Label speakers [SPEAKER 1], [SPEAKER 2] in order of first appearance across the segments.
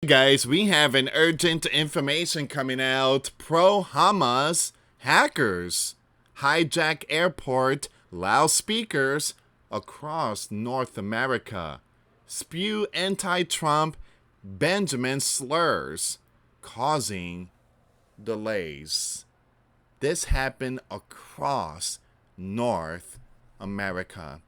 [SPEAKER 1] guys, we have an urgent information coming out. Pro-Hamas hackers hijack airport loudspeakers across North America. Spew anti-Trump Benjamin slurs, causing delays. This happened across North America.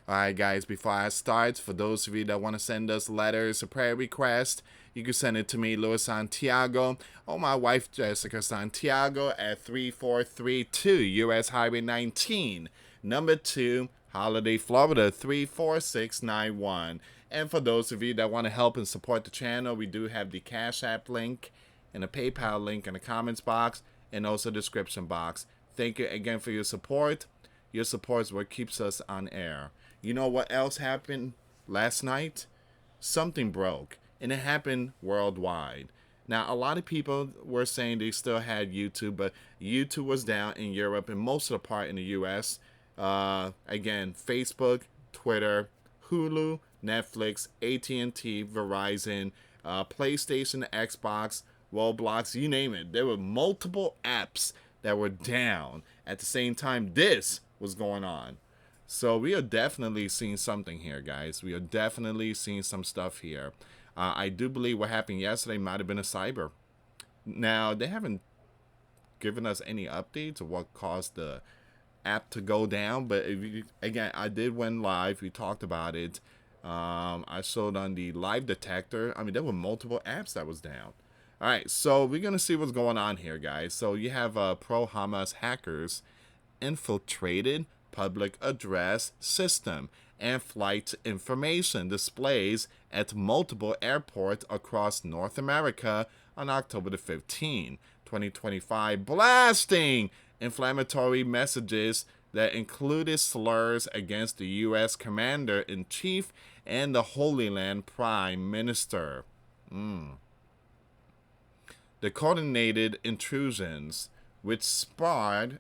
[SPEAKER 1] Alright guys, before I start, for those of you that want to send us letters or prayer requests, you can send it to me, US Santiago, or my wife Jessica Santiago at 3432 US Highway 19, number 2, Holiday, Florida 34691. And for those of you that want to help and support the channel, we do have the Cash App link and a PayPal link in the comments box and also description box. Thank you again for your support. Your support is what keeps us on air. You know what else happened last night? Something broke, and it happened worldwide. Now, a lot of people were saying they still had YouTube, but YouTube was down in Europe and most of the part in the US. Again, Facebook, Twitter, Hulu, Netflix, AT&T, Verizon, PlayStation, Xbox, Roblox, you name it. There were multiple apps that were down at the same time this was going on. So we are definitely seeing something here, guys. We are definitely seeing some stuff here. I do believe what happened yesterday might have been a cyber. Now, they haven't given us any updates of what caused the app to go down. But if you, again, I did went live. We talked about it. I showed on the live detector. I mean, there were multiple apps that was down. All right, so we're going to see what's going on here, guys. So you have pro-Hamas hackers infiltrated public address system and flight information displays at multiple airports across North America on October the 15th, 2025, blasting inflammatory messages that included slurs against the U.S. Commander-in-Chief and the Holy Land Prime Minister. The coordinated intrusions, which spared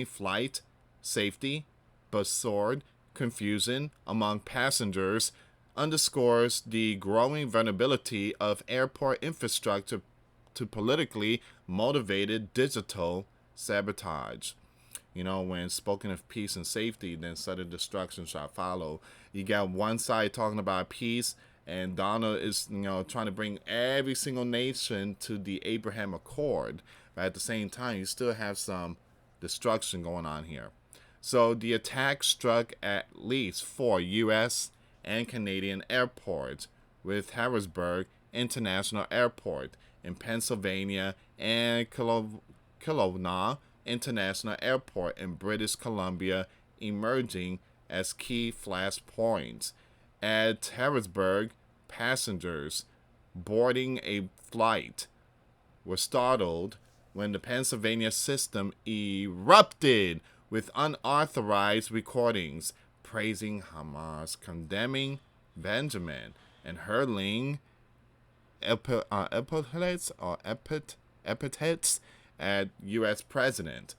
[SPEAKER 1] flight safety, but soared confusion among passengers, underscores the growing vulnerability of airport infrastructure to politically motivated digital sabotage. You know, when spoken of peace and safety, then sudden destruction shall follow. You got one side talking about peace, and Donald is, trying to bring every single nation to the Abraham Accord. But at the same time, you still have some destruction going on here. So the attack struck at least 4 U.S. and Canadian airports, with Harrisburg International Airport in Pennsylvania and Kelowna International Airport in British Columbia emerging as key flashpoints. At Harrisburg, passengers boarding a flight were startled when the Pennsylvania system erupted with unauthorized recordings praising Hamas, condemning Benjamin, and hurling epithets at U.S. President,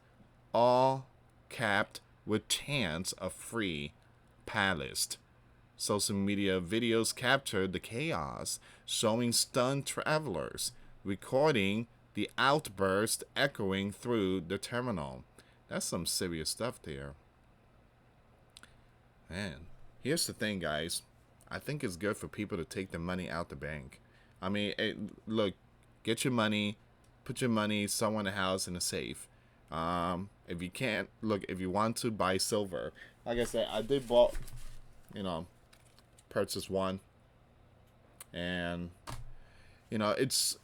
[SPEAKER 1] all capped with chants of free Palestine. Social media videos captured the chaos, showing stunned travelers, recording the outburst echoing through the terminal. That's some serious stuff there. Man, here's the thing, guys. I think it's good for people to take the money out the bank. I mean, look, get your money, put your money somewhere in the house in a safe. If you can't, look, if you want to buy silver, like I said, I did purchase one, and it's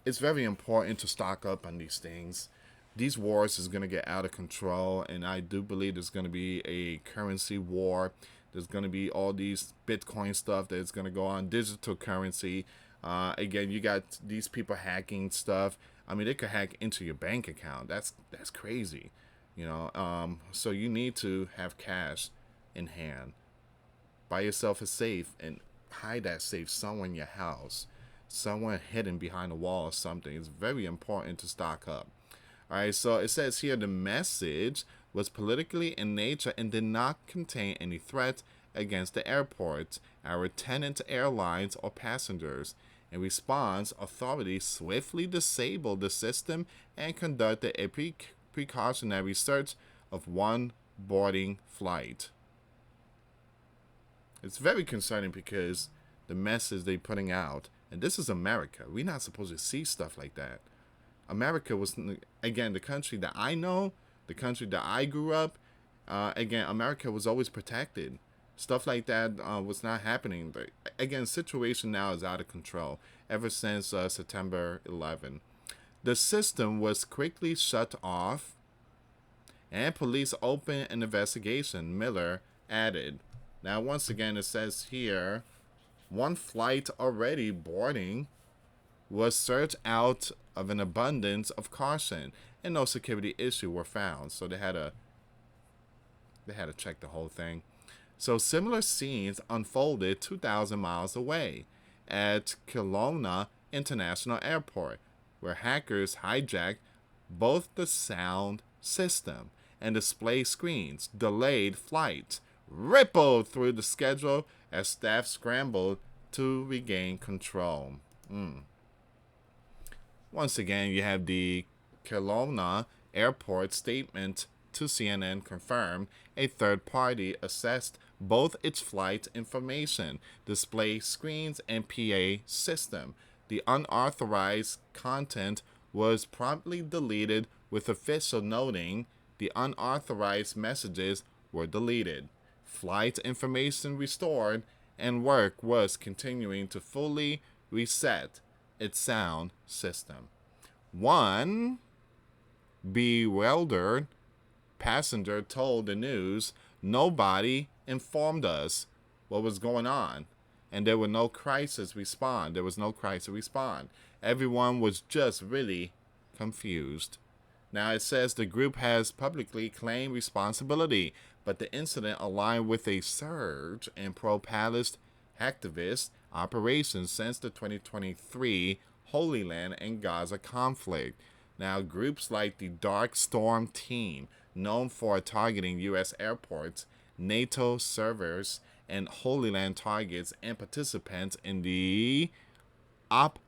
[SPEAKER 1] very important to stock up on these things. These wars is going to get out of control, and I do believe there's going to be a currency war. There's going to be all these Bitcoin stuff that's going to go on, digital currency. Again, you got these people hacking stuff. I mean, they could hack into your bank account. That's crazy, So you need to have cash in hand. Buy yourself a safe and hide that safe somewhere in your house, somewhere hidden behind a wall or something. It's very important to stock up. All right, so it says here the message was politically in nature and did not contain any threat against the airports, our tenant airlines, or passengers. In response, authorities swiftly disabled the system and conducted a precautionary search of one boarding flight. It's very concerning because the message they're putting out, and this is America. We're not supposed to see stuff like that. America was, again, the country that I know, the country that I grew up. Again, America was always protected. Stuff like that was not happening. But again, situation now is out of control ever since September 11. The system was quickly shut off, and police opened an investigation, Miller added. Now, once again, it says here, one flight already boarding was searched out of an abundance of caution, and no security issue were found. So they had to check the whole thing. So similar scenes unfolded 2,000 miles away at Kelowna International Airport, where hackers hijacked both the sound system and display screens, delayed flights, rippled through the schedule as staff scrambled to regain control. Once again, you have the Kelowna Airport statement to CNN confirmed a third party assessed both its flight information, display screens, and PA system. The unauthorized content was promptly deleted, with official noting the unauthorized messages were deleted. Flight information restored, and work was continuing to fully reset its sound system. One bewildered passenger told the news, "Nobody informed us what was going on, and there was no crisis response. Everyone was just really confused." Now it says the group has publicly claimed responsibility, but the incident aligned with a surge in pro-Palestine activist operations since the 2023 Holy Land and Gaza conflict. Now, groups like the Dark Storm Team, known for targeting U.S. airports, NATO servers, and Holy Land targets, and participants in the Op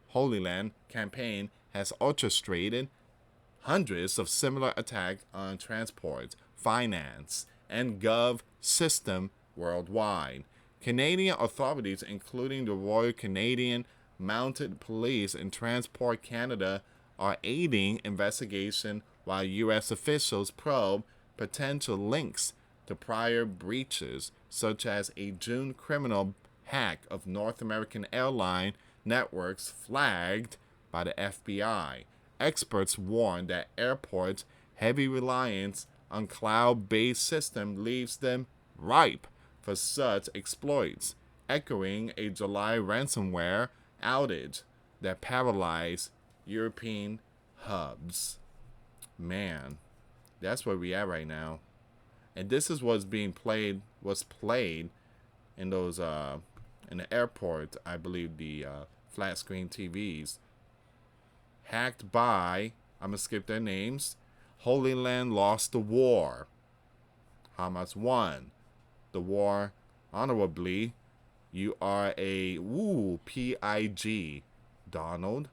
[SPEAKER 1] Holy Land campaign, has orchestrated hundreds of similar attacks on transport, finance, and gov system worldwide. Canadian authorities, including the Royal Canadian Mounted Police and Transport Canada, are aiding investigation while U.S. officials probe potential links to prior breaches, such as a June criminal hack of North American airline networks flagged by the FBI. Experts warn that airports' heavy reliance on cloud-based systems leaves them ripe for such exploits, echoing a July ransomware outage that paralyzed European hubs. Man, that's where we at right now. And this is was played in those in the airport, I believe, the flat screen TVs. Hacked by, I'm gonna skip their names. Holy Land lost the war. Hamas won the war honorably. You are a PIG, Donald.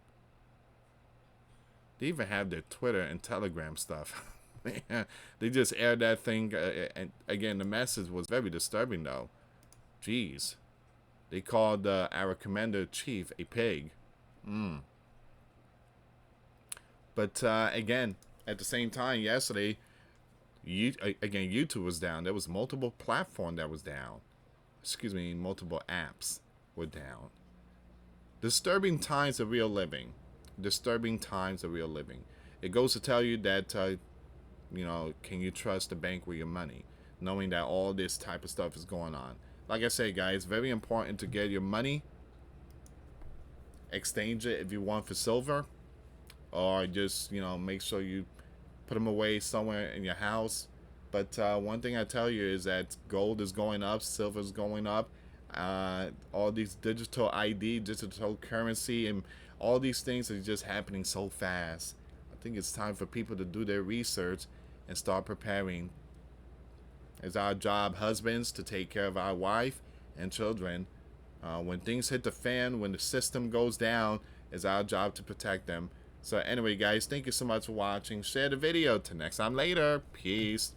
[SPEAKER 1] They even have their Twitter and Telegram stuff. They just aired that thing. And again, the message was very disturbing, though. Jeez. They called our commander-in-chief a pig. But again, at the same time, yesterday, YouTube was down. There was multiple platforms that was down. Multiple apps were down. Disturbing times of real living. It goes to tell you that, can you trust the bank with your money, knowing that all this type of stuff is going on. Like I say, guys, very important to get your money, exchange it if you want for silver, or just, make sure you put them away somewhere in your house. But one thing I tell you is that gold is going up, silver is going up. All these digital ID, digital currency, and all these things are just happening so fast. I think it's time for people to do their research and start preparing. It's our job, husbands, to take care of our wife and children When things hit the fan, when the system goes down, it's our job to protect them. So anyway, guys, thank you so much for watching. Share the video. Till next time later. Peace.